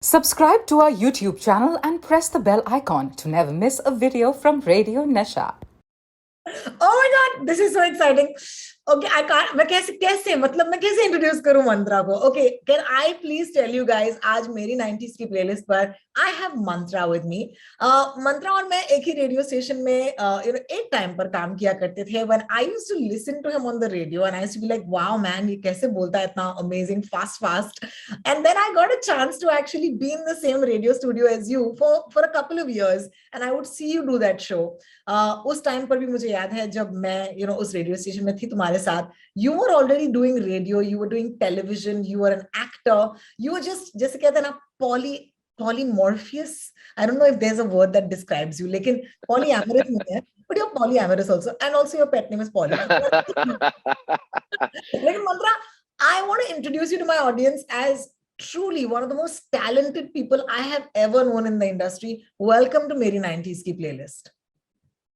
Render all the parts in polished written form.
Subscribe to our YouTube channel and press the bell icon to never miss a video from Radio Nasha. Oh my God, this is so exciting. Okay, I can't. मैं कैसे मतलब मैं कैसे introduce करूं मंत्रा को? Okay, can I please tell you guys आज मेरी 90s की प्लेलिस्ट पर I have Mantra with me. मंत्रा और मैं एक ही रेडियो स्टेशन में एक टाइम पर काम किया करते थे. When I used to listen to him on the radio and I used to be like, wow man, ये कैसे बोलता है इतना amazing fast. And then I got a chance to actually be in the same radio studio as you for a couple of years and I would see you do that show. उस time पर भी मुझे याद है जब मैं उस radio station में थी तुम्हारे साथ. You were already doing radio, you were doing television, you were an actor, you were just जैसे कहते हैं ना polymorphous. I don't know if there's a word that describes you, लेकिन polyamorous नहीं है, but you're polyamorous also, and also your pet name is Polly. लेकिन मंत्रा, I want to introduce you to my audience as truly one of the most talented people I have ever known in the industry. Welcome to मेरी 90s की playlist.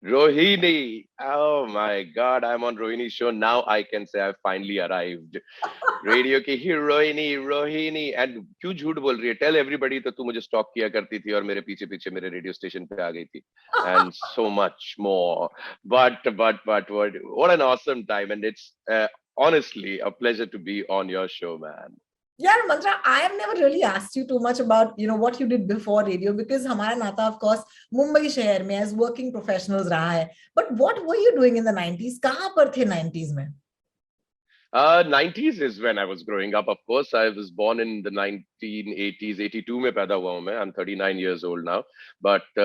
Rohini, oh my God, I'm on Rohini's show. Now I can say I've finally arrived. Radio की हीरोइनी Rohini. And क्यों झूठ बोल रही है? Tell everybody तो तू मुझे स्टॉक किया करती थी और मेरे पीछे पीछे मेरे रेडियो स्टेशन पे आ गई थी. And so much more. But what an awesome time and it's honestly a pleasure to be on your show, man. Yeah, Mantra, I have never really asked you too much about, what you did before radio, because हमारा नाता, of course, Mumbai शहर में as working professionals रहा है. But what were you doing in the 90s? कहाँ पर थे 90s में? 90s is when I was growing up, of course. I was born in the 1980s, 82 में पैदा हुआ हूँ मैं. I'm 39 years old now. But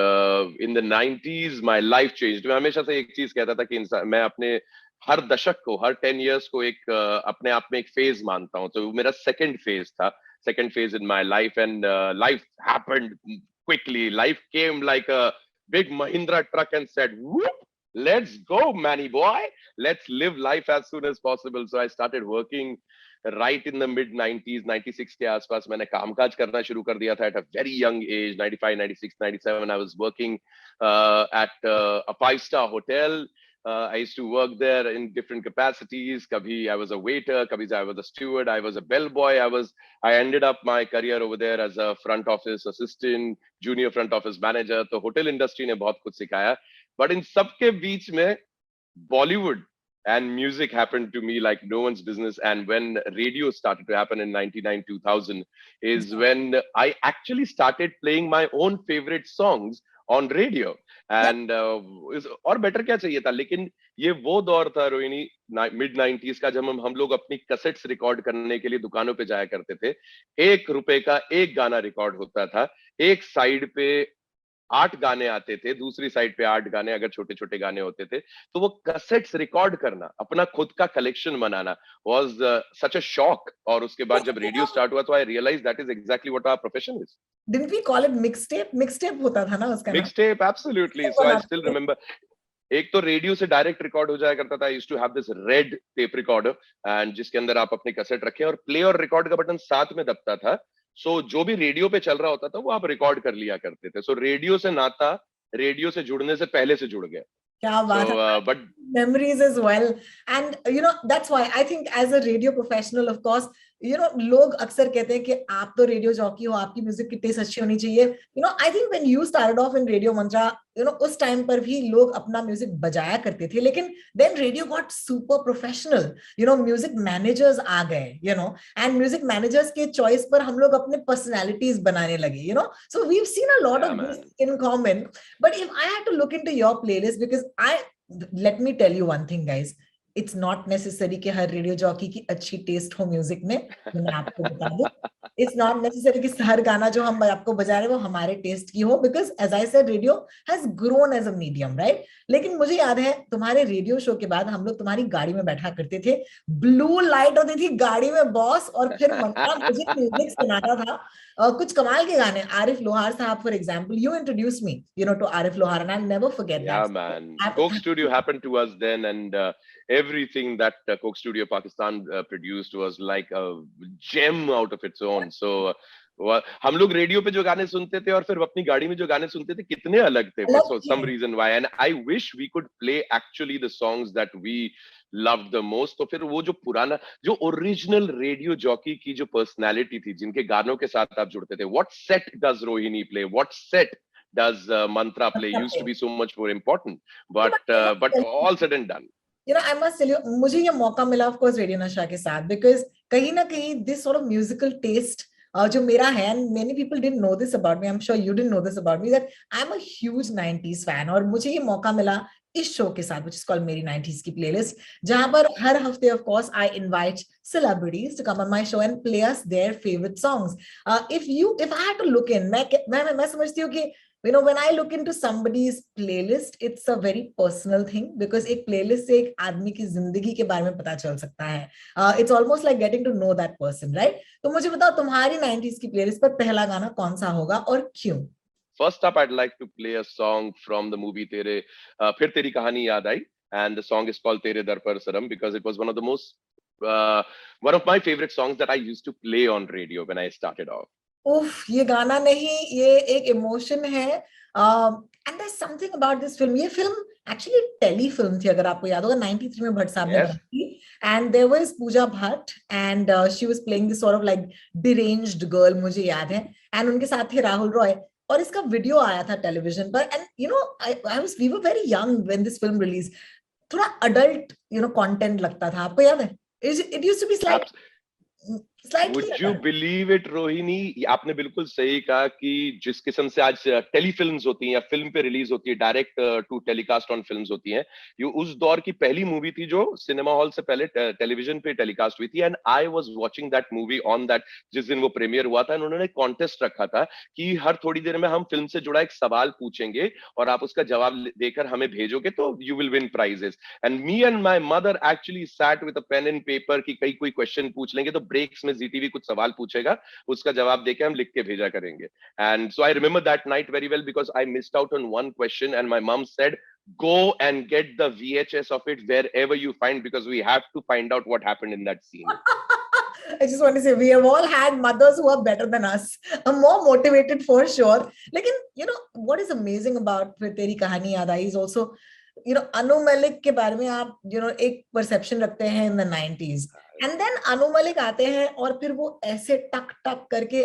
in the 90s, my life changed. मैं हमेशा से एक चीज कहता था कि मैं अपने हर दशक को, हर 10 years को एक अपने आप में एक फेज मानता हूँ. तो मेरा सेकंड फेज था, second phase in my life, and life happened quickly. Life came like a big Mahindra truck and said, whoop, let's go, manny boy. Let's live life as soon as possible. So I started working right in the mid 90s, 96 के आसपास मैंने कामकाज करना शुरू कर दिया था at a very young age. 95, 96, 97 I was working at a 5-star hotel. I used to work there in different capacities. Kabhi I was a waiter, kabhi I was a steward, I was a bellboy. I ended up my career over there as a front office assistant, junior front office manager. तो hotel industry ने बहुत कुछ सिखाया. But in सबके बीच में Bollywood and music happened to me like no one's business. And when radio started to happen in 99, 2000 is when I actually started playing my own favorite songs on radio. And और better क्या चाहिए था? लेकिन ये वो दौर था Rohini, mid 90s का, जब हम लोग अपनी कैसेट्स रिकॉर्ड करने के लिए दुकानों पे जाया करते थे. ₹1 का एक गाना रिकॉर्ड होता था. एक साइड पे 8 गाने आते थे, दूसरी साइड पे 8 गाने अगर छोटे छोटे गाने होते थे. तो वो कैसेट्स रिकॉर्ड करना, अपना खुद का कलेक्शन बनाना वाज सच अ शॉक. और उसके बाद जब रेडियो स्टार्ट हुआ तो I realize that is exactly what our profession is. Didn't we call it mixtape? Mixtape होता था ना उसका नाम. Mixtape, absolutely. So I still remember. एक तो रेडियो से डायरेक्ट रिकॉर्ड हो जाया करता था. I used to have this red tape recorder and जिसके अंदर आप अपनी कैसेट रखें और प्ले और रिकॉर्ड का बटन साथ में दबता था. सो जो भी रेडियो पे चल रहा होता था वो आप रिकॉर्ड कर लिया करते थे. सो रेडियो से नाता रेडियो से जुड़ने से पहले से जुड़ गया. क्या बात है. But memories as well. And that's why I think as a radio professional, of course, लोग अक्सर कहते हैं कि आप तो रेडियो जॉकी हो, आपकी म्यूजिक की टेस्ट अच्छी होनी चाहिए. I think when you started off in radio, Mantra, उस टाइम पर भी लोग अपना म्यूजिक बजाया करते थे. लेकिन then radio got super professional. Music managers आ गए, and म्यूजिक मैनेजर्स के चॉइस पर हम लोग अपने पर्सनालिटीज बनाने लगे. So we've seen a lot of this in common. But if I had to look into your playlist, because let me tell you one thing, guys. It's not necessary कि हर radio jockey की अच्छी test हो music में. मैं आपको बता दूं, it's not necessary कि हर गाना जो हम आपको बजा रहे हैं वो हमारे टेस्ट की हो, because as I said, radio has grown as a medium, right? लेकिन मुझे याद है तुम्हारे रेडियो शो के बाद हम लोग तुम्हारी गाड़ी में बैठा करते थे. ब्लू लाइट होती थी गाड़ी में बॉस, और फिर मुझे म्यूजिक सुनाता था. कुछ कमाल के गाने. आरिफ लोहार साहब, for example, you introduced me, to Arif Lohar, and I'll never forget that. Yeah, man. Coke Studio happened to us then, and everything that Coke Studio Pakistan produced was like a gem out of its own. So हम लोग radio पे जो गाने सुनते थे और फिर अपनी गाड़ी में जो गाने सुनते थे कितने अलग थे for some reason why and I wish we could play actually the songs that we loved the most. तो फिर वो जो पुराना जो ओरिजिनल रेडियो जॉकी की जो पर्सनालिटी थी जिनके गानों के साथ आप जुड़ते थे, what set does Rohini play, what set does mantra play used to be so much more important, but all said and done, I must tell you, मुझे ये मौका मिला of course रेडियो नशा के साथ, because कहीं ना कहीं this sort of musical taste जो मेरा है, and many people didn't know this about me, I'm sure you didn't know this about me, that I'm a huge 90s fan, और मुझे ये मौका मिला इस शो के साथ, which is called मेरी 90s की प्लेलिस्ट, जहां पर हर हफ्ते of course I invite celebrities to come on my show and play us their favorite songs. If I had to look in, मैं समझती हूँ कि when I look into somebody's playlist, it's a very personal thing, because एक playlist से एक आदमी की जिंदगी के बारे में पता चल सकता है. It's almost like getting to know that person, right? तो मुझे बताओ तुम्हारी 90s की playlist पर पहला गाना कौन सा होगा और क्यों? First up, I'd like to play a song from the movie Tere Phir Teri Kahani Yaad Aayi, and the song is called Tere Dar Par Sanam, because it was one of the most one of my favorite songs that I used to play on radio when I started off. उफ, ये गाना नहीं, ये एक emotion है. And there something about this film. ये film actually tele film थी, अगर आपको याद होगा, 93 में भट्ट साहब ने बनाई थी. And there was Pooja Bhatt and she was playing this sort of like deranged girl, मुझे याद है. एंड उनके साथ थे राहुल रॉय, और इसका वीडियो आया था टेलीविजन पर. And we were very young when this film release. थोड़ा अडल्ट कंटेंट लगता था, आपको याद है? It used to be Would you believe it, Rohini? आपने बिल्कुल सही कहा कि जिस किस्म से आज टेलीफिल्म्स होती हैं या फिल्म पे रिलीज होती है, direct to telecast on films होती हैं, ये उस दौर की पहली मूवी थी जो सिनेमा हॉल से पहले टेलीविजन पे टेलीकास्ट हुई थी. And I was watching that movie on that, जिस दिन वो प्रीमियर हुआ था. उन्होंने कॉन्टेस्ट रखा था कि हर थोड़ी देर में हम फिल्म से जुड़ा एक सवाल पूछेंगे और आप उसका जवाब देकर हमें भेजोगे तो you will win prizes. And me and my mother actually sat with a pen and paper कि कई कोई क्वेश्चन पूछ लेंगे तो ब्रेक्स में जीटीवी कुछ सवाल पूछेगा, उसका जवाब देके हम लिख के भेजा करेंगे. And so I remember that night very well, because I missed out on one question and my mum said, go and get the VHS of it wherever you find, because we have to find out what happened in that scene. I just want to say we have all had mothers who are better than us, more motivated for sure. Lekin what is amazing about Phir Teri Kahani Yaad Aayi is also Anu Malik के बारे में आप एक perception रखते हैं in the 90s, and then Anu Malik आते हैं और फिर वो ऐसे टक टक करके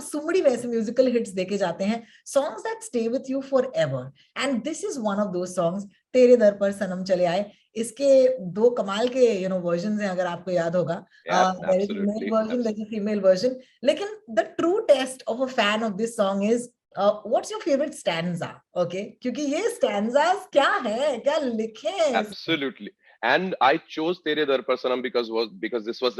सुमड़ी वैसे म्यूजिकल हिट्स देके जाते हैं, songs that stay with you for ever. And this is one of those songs, तेरे दर पर सनम चले आए. इसके दो कमाल के वर्जन हैं, अगर आपको याद होगा. There is male version, there is female version. लेकिन the true test of a fan of this song is what's your favorite stanza? Okay, क्योंकि ये stanzas क्या है, क्या लिखे हैं? Absolutely. And I chose Tere Dar Par Sanam because this was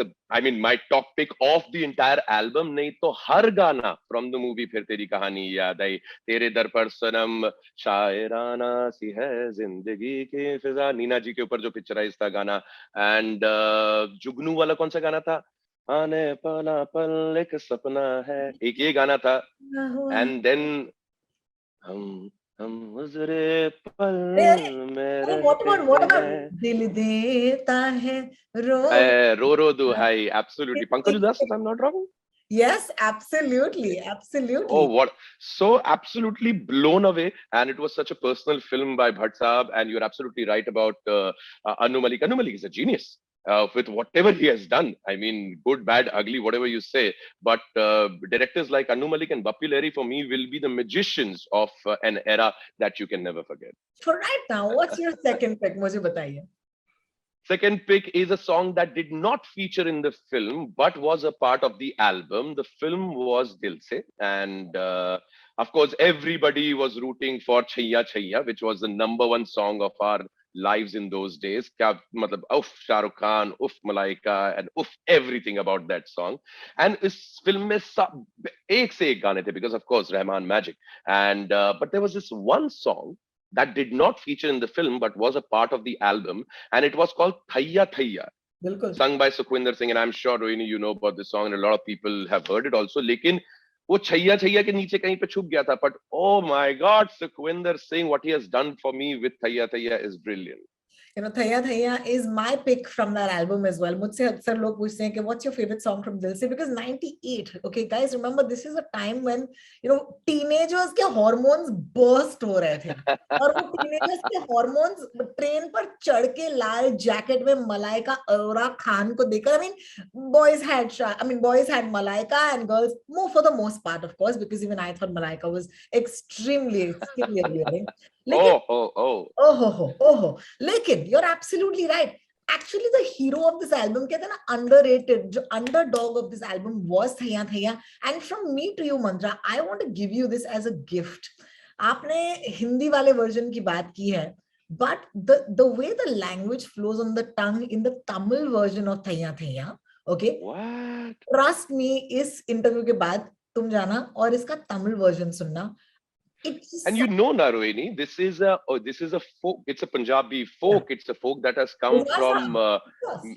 my top pick of the entire album. नहीं तो हर गाना from the movie फिर तेरी कहानी याद आई, तेरे दर पर सनम, शायराना सी है जिंदगी की फिजा, नीना जी के ऊपर जो पिक्चराइज था गाना. एंड जुगनू वाला कौन सा गाना था, आने पला पल एक सपना है, एक ये गाना था. एंड देन हम गुजरे पल में what about दिल देता है रो दुहाई. Absolutely, Pankaj Udas, if I'm not wrong. Yes, absolutely. Oh, what? So absolutely blown away. And it was such a personal film by Bhatt Saab. And you're absolutely right about Anu Malik. Anu Malik is a genius with whatever he has done. I mean, good, bad, ugly, whatever you say. But directors like Anu Malik and Bappi Lahiri, for me, will be the magicians of an era that you can never forget. For right now, what's your second pick? मुझे बताइए. Second pick is a song that did not feature in the film, but was a part of the album. The film was Dil Se, and of course, everybody was rooting for Chhaiya Chhaiya, which was the #1 song of our lives in those days. Kya matlab, uff, Shah Rukh Khan, uff, Malaika, and uff, everything about that song. And इस film में एक से एक गाने थे, because of course, Rahman Magic. And but there was this one song that did not feature in the film but was a part of the album, and it was called Thaiya Thaiya, sung by Sukhwinder Singh. And I'm sure, Rohini, you know about this song, and a lot of people have heard it also. लेकिन वो छैया छैया के नीचे कहीं पे छुप गया था. But oh my God, Sukhwinder Singh, what he has done for me with Thaiya Thaiya is brilliant. You know, Thaiya Thaiya is my pick from that album as well. मुझसे अक्सर लोग पूछते हैं कि what's your favorite song from Dil Se? Because 98, okay guys, remember this is a time when, you know, teenagers के hormones burst हो रहे थे, और वो teenagers के hormones ट्रेन पर चढ़ के लाल जैकेट में मलाइका अरोरा खान को देखकर, I mean, boys had Malaika and girls, more for the most part, of course, because even I thought Malaika was extremely alluring. Oh. Lekin, you're absolutely right. Actually, the hero of this album, कहते हैं ना, underrated, जो underdog of this album was Thaiya Thaiya. And from me to you, Mantra, I want to give you this as a gift. आपने हिंदी वाले version की बात की है, but the way the language flows on the tongue in the Tamil version of Thaiya Thaiya, okay? What? Trust me, इस interview के बाद तुम जाना और इसका तमिल वर्जन सुनना. And you know, Narohini, this is a folk. It's a Punjabi folk. Yeah. It's a folk that has come from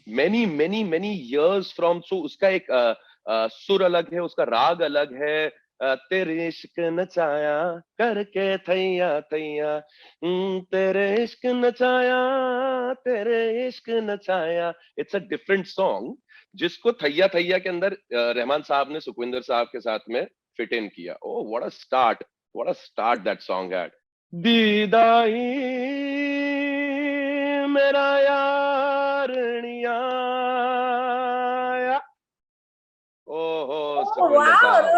many years from. So uska ek sur alag hai, uska raag alag hai. तेरे इश्क नचाया करके थैया थैया, तेरे इश्क नचाया, तेरे इश्क नचाया. It's a different song जिसको थैया थैया के अंदर रहमान साहब ने सुखविंदर साहब के साथ में फिट इन किया. Oh, what a start! What a start that song had. दीदाई मेरा यारनिया. Oh, wow, that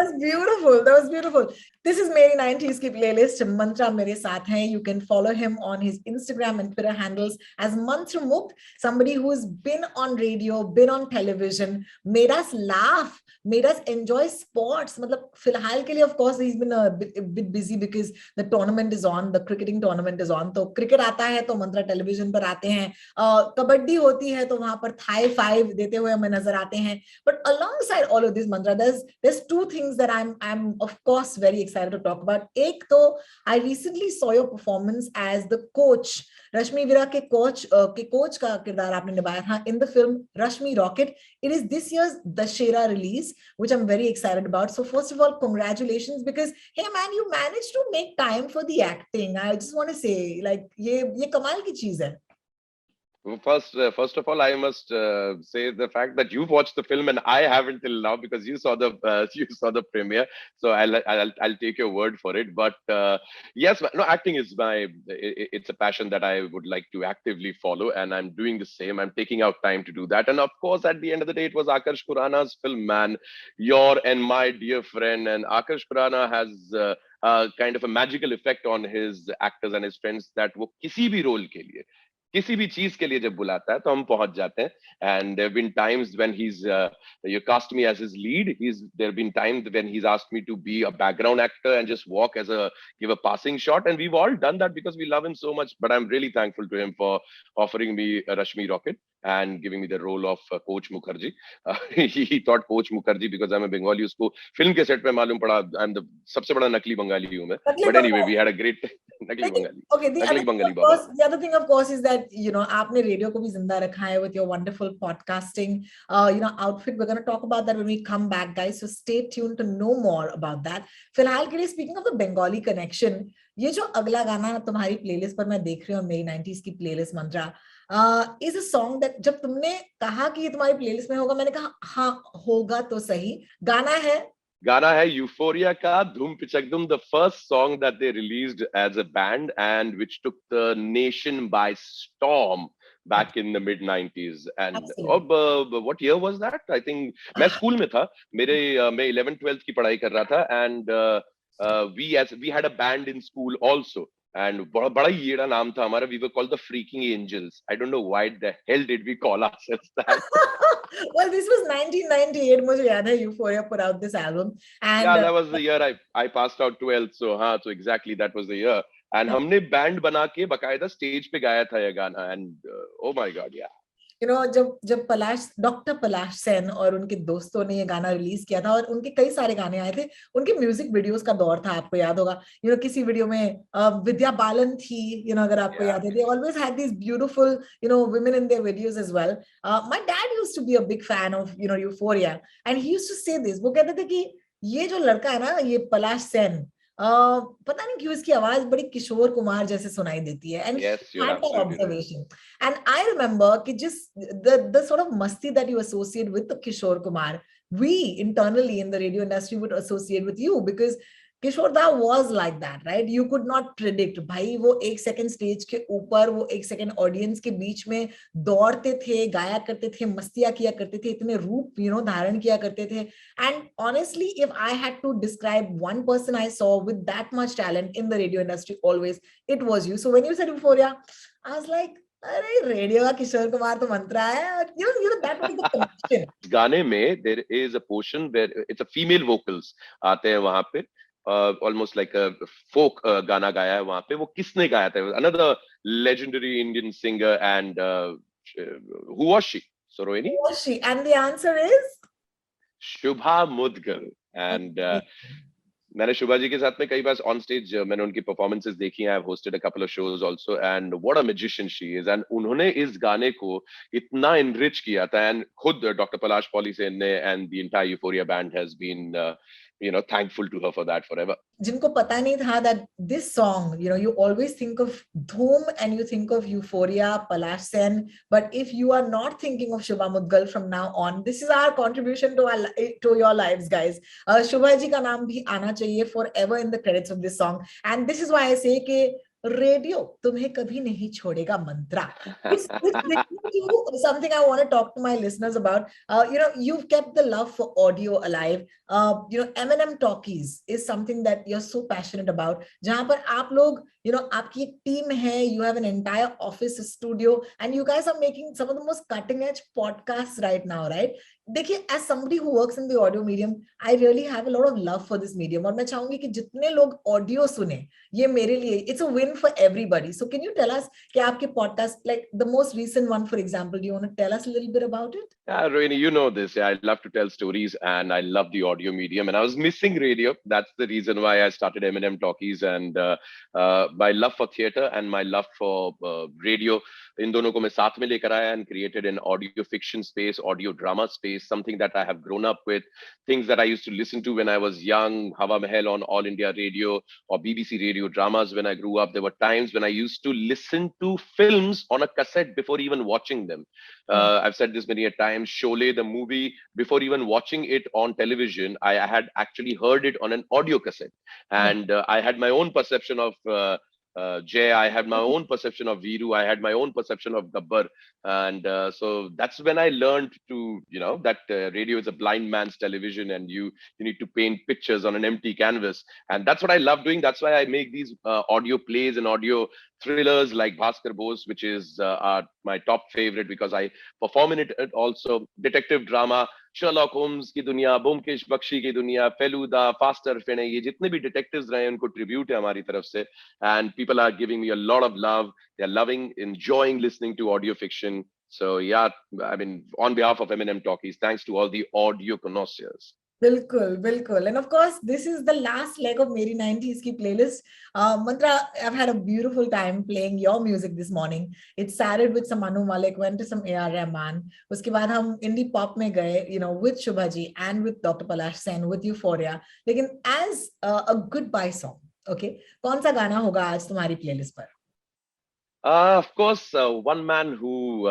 was beautiful. This is Meri 90s की playlist. Mantra मेरे साथ हैं. You can follow him on his Instagram and Twitter handles as Mantra Mukt, somebody who's been on radio, been on television, made us laugh, made us enjoy sports. मतलब फिलहाल के लिए, of course, he's been a bit busy because the tournament is on, the cricketing tournament is on. तो cricket आता है तो Mantra television पर आते हैं. कबड्डी होती है तो वहां पर Thai 5 देते हुए हमें नजर आते हैं. But alongside all of this, Mantra, there's two things that I'm of course very excited to talk about. एक तो I recently saw your performance as the coach, रश्मि वीरा के coach का किरदार आपने निभाया था in the film Rashmi Rocket. It is this year's Dashera release, which I'm very excited about. So first of all, congratulations, because hey man, you managed to make time for the acting. I just want to say, like, ये कमाल की चीज है. First of all, I must say the fact that you've watched the film and I haven't till now, because you saw the premiere. So I'll take your word for it. But yes, no, acting is it's a passion that I would like to actively follow, and I'm doing the same. I'm taking out time to do that. And of course, at the end of the day, it was Akarsh Khurana's film, man, your and my dear friend. And Akarsh Khurana has kind of a magical effect on his actors and his friends that वो किसी भी role के लिए, किसी भी चीज के लिए जब बुलाता है तो हम पहुंच जाते हैं. And there have been times when you cast me as his lead. There have been times when he's asked me to be a background actor and just give a passing shot, and we've all done that because we love him so much. But I'm really thankful to him for offering me Rashmi Rocket and giving me the role of Coach Mukherjee. He thought Coach Mukherjee because I'm a Bengali. उसको film के set पे मालूम पड़ा I'm the सबसे बड़ा नकली बंगाली हूँ मैं. But anyway, we had a great नकली Bengali. Okay, the other thing of course is that, you know, आपने रेडियो को भी जिंदा रखा है with your wonderful podcasting outfit. We're going to talk about that when we come back, guys, so stay tuned to know more about that. फिलहाल के लिए, speaking of the Bengali connection, ये जो अगला गाना तुम्हारी प्लेलिस्ट पर मैं देख रही हूँ, मेरी 90s की playlist Mantra, is a song that जब तुमने कहा कि ये तुम्हारी प्लेलिस्ट में होगा, मैंने कहा हाँ होगा तो सही. गाना है Euphoria का धूम पिचक धूम, the first song that they released as a band and which took the nation by storm back in the mid 90s. And what year was that? I think मैं स्कूल में था, मैं 11th 12th की पढ़ाई कर रहा था, and we had a band in school also. And बड़ा ही येड़ा नाम था हमारा. We were called the Freaking Angels. I don't know why the hell did we call ourselves that. Well, this was 1998. मुझे याद है Euphoria put out this album. And yeah, that was the year I passed out 12th. So exactly that was the year. And हमने band बना के बकायदा stage पे गाया था ये गाना. And oh my God, yeah. You know, जब डॉक्टर पलाश सेन और उनके दोस्तों ने ये गाना रिलीज किया था, और उनके कई सारे गाने आए थे, उनके म्यूजिक वीडियोस का दौर था, आपको याद होगा. You know, किसी वीडियो में विद्या बालन थी, you know, अगर आपको याद है. They always had these beautiful, you know, women in their videos as well. My dad used to be a big fan of, you know, Euphoria, and he used to say this. वो कहते थे कि ये जो लड़का है ना, ये पलाश सेन, पता नहीं क्यों इसकी आवाज बड़ी किशोर कुमार जैसे सुनाई देती है, and Yes, you're had that absolutely right. observation. And I remember कि जिस the sort of masti that you associate with the Kishore Kumar, we internally in the radio industry would associate with you, because Kishore Da was like that, right? You could not predict. भाई वो एक second stage के ऊपर, वो एक second audience के बीच में दौड़ते थे, गाया करते थे, मस्तियां किया करते थे, इतने रूप धारण किया करते थे. And honestly, if I had to describe one person I saw with that much talent in the radio industry, always, it was you. So when you said Euphoria, I was like, अरे radio का किशोर कुमार तो मंत्रा है. That was the connection. गाने में there is a portion where it's a female vocals आते हैं वहां पे, almost like a folk गाना गाया है वहां पे. वो किसने गाया था? Another legendary Indian singer, and who was she? Sorohini? Who was she? And the answer is Shubha Mudgal. And मैंने शुभा जी के साथ में कई बार ऑन स्टेज मैंने उनकी परफॉर्मेंसेस देखी हैं. I have hosted a couple of shows also, and what a magician she is. And उन्होंने इस गाने को इतना एनरिच किया था, एंड खुद डॉक्टर पलाश पॉलीसेन ने and the entire Euphoria band has been thankful to her for that forever. जिनको पता नहीं था that this song, you always think of Dhoom and you think of Euphoria, Palash Sen, but if you are not thinking of Shubha Mudgal from now on, this is our contribution to your lives, guys. Shubha ji का नाम भी आना चाहिए forever in the credits of this song, and this is why I say कि radio तुम्हें कभी नहीं छोड़ेगा मंत्रा. Something I want to talk to my listeners about. You've kept the love for audio alive. M&M Talkies is something that you're so passionate about. जहां पर आप लोग, आपकी एक टीम है, you have an entire office studio, and you guys are making some of the most cutting edge podcasts right now, right? देखिए, as somebody who works in the audio medium, I really have a lot of love for this medium. और मैं चाहूंगी कि जितने लोग audio सुने, ये मेरे लिए it's a win for everybody. So can you tell us कि आपके podcast, like the most recent one, for example, do you want to tell us a little bit about it? Yeah, Rohini, you know this. Yeah, I love to tell stories, and I love the audio medium, and I was missing radio. That's the reason why I started M&M Talkies, and my love for theater and my love for radio, इन दोनों को मैं साथ में लेकर आया and created an audio fiction space, audio drama space, something that I have grown up with, things that I used to listen to when I was young, Hawa Mahal on All India Radio or BBC radio dramas when I grew up. There were times when I used to listen to films on a cassette before even watching them. I've said this many a time, Sholay, the movie, before even watching it on television, I had actually heard it on an audio cassette. And I had my own perception of Jay, I had my own perception of Viru, I had my own perception of Gabbar, and so that's when I learned to, that radio is a blind man's television, and you need to paint pictures on an empty canvas, and that's what I love doing. That's why I make these audio plays and audio thrillers like Bhaskar Bose, which is my top favorite because I perform in it also. Detective drama, Sherlock Holmes की दुनिया, ब्योमकेश बख्शी की दुनिया, Feluda, faster फिने, ये जितने भी detectives रहे उनको tribute है हमारी तरफ से. And people are giving me a lot of love. They're loving, enjoying listening to audio fiction. So yeah, I mean, on behalf of M&M Talkies, thanks to all the audio connoisseurs. बिल्कुल बिल्कुल. And of course, this is the last leg of मेरी 90s की playlist. Mantra, I've had a beautiful time playing your music this morning. It started with some Anu Malik, went to some A.R. Rahman. उसके बाद हम indie pop में गए, with Shubha ji and with Dr. Palash Sen, with Euphoria. लेकिन as a goodbye song, okay, कौन सा गाना होगा आज तुम्हारी playlist पर? Of course, one man who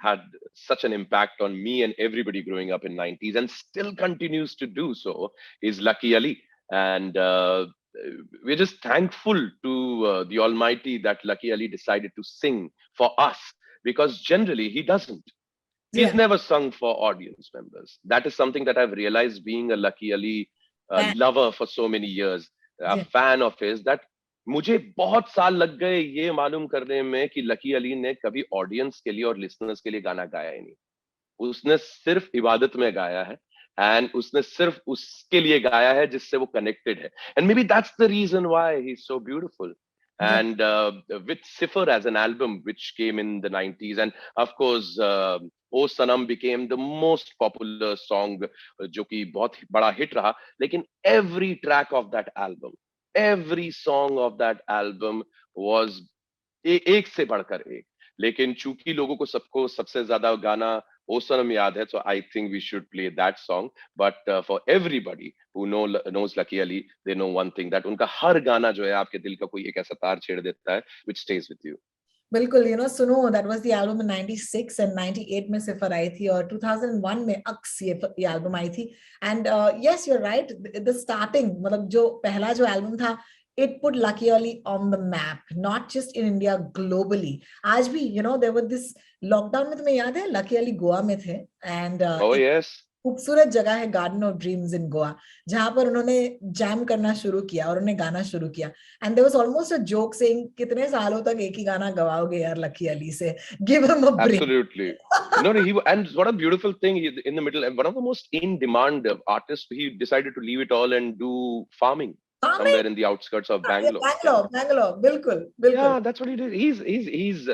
had such an impact on me and everybody growing up in 90s and still continues to do so is Lucky Ali. And we're just thankful to the Almighty that Lucky Ali decided to sing for us, because generally he doesn't. He's never sung for audience members. That is something that I've realized being a Lucky Ali lover for so many years, a fan of his, that मुझे बहुत साल लग गए ये मालूम करने में कि लकी अली ने कभी ऑडियंस के लिए और लिसनर्स के लिए गाना गाया ही नहीं. उसने सिर्फ इबादत में गाया है, एंड उसने सिर्फ उसके लिए गाया है जिससे वो कनेक्टेड है. And maybe that's the reason why he is so beautiful. And with Sifar as an album which came in the 90s, and of course O Sanam became the most popular song जो कि बहुत बड़ा hit रहा. लेकिन every track of that album, every song of that album was एक से बढ़कर एक. लेकिन चूंकि लोगों को सबको सबसे ज्यादा गाना O Sanam yaad hai, so I think we should play that song. But for everybody who knows Lucky Ali, they know one thing, that उनका हर गाना जो है आपके दिल का कोई एक ऐसा तार छेड़ देता है which stays with you. बिल्कुल, सुनो, that was the album in 96 and 98 में सिफर आई थी और 2001 में अक्स ये एल्बम आई थी. And yes, you are right, the starting, मतलब जो पहला जो एल्बम था, it put Lucky Ali on the map, not just in India, globally. आज भी there was this lockdown में, तुम्हें याद है, Lucky Ali गोवा में थे, and oh yes, खूबसूरत जगह है garden of dreams in Goa, जहां पर उन्होंने जैम करना शुरू किया और उन्होंने गाना शुरू किया. And there was almost a joke saying, कितने सालों तक एक ही गाना गवाओगे यार लकी अली से, give him a break. Absolutely. No, and what a beautiful thing, in the middle, and one of the most in demand artists, he decided to leave it all and do farming somewhere in the outskirts of Bangalore. Bangalore, बिल्कुल. Yeah, that's what he did. He's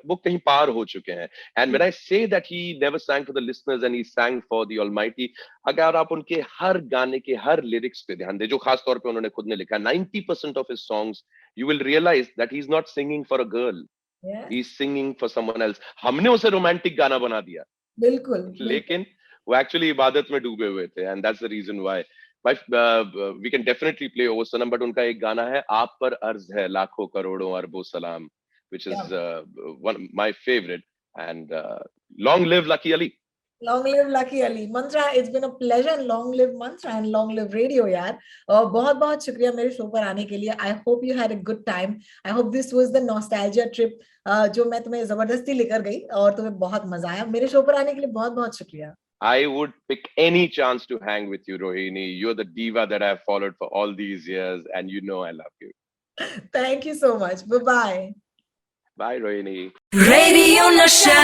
वो कहीं पार हो चुके हैं. And when I say that he never sang for the listeners and he sang for the Almighty, अगर आप उनके हर गाने के हर lyrics पे ध्यान दें, जो खास तौर पे उन्होंने खुद ने लिखा, 90% of his songs, you will realize that he's not singing for a girl. Yeah. He's singing for someone else. हमने उसे romantic गाना बना दिया. बिल्कुल. लेकिन वो actually इबादत में डूबे हुए थे, and that's the reason why. We can definitely play O Sanam, but उनका एक गाना है, आप पर अर्ज है लाखों करोड़ों अरबों सलाम, which is one my favorite. And long live Lucky Ali. Long live Lucky Ali. Mantra, it's been a pleasure. Long live Mantra and long live radio, यार. बहुत बहुत शुक्रिया मेरे शो पर आने के लिए. I hope you had a good time. I hope this was the nostalgia trip जो मैं तुम्हें जबरदस्ती लेकर गई और तुम्हें बहुत मजा आया. मेरे शो पर आने के लिए बहुत बहुत शुक्रिया. I would pick any chance to hang with you, Rohini. You're the diva that I've followed for all these years, and you know I love you. Thank you so much. Bye-bye. Bye, Rohini. Radio Nasha.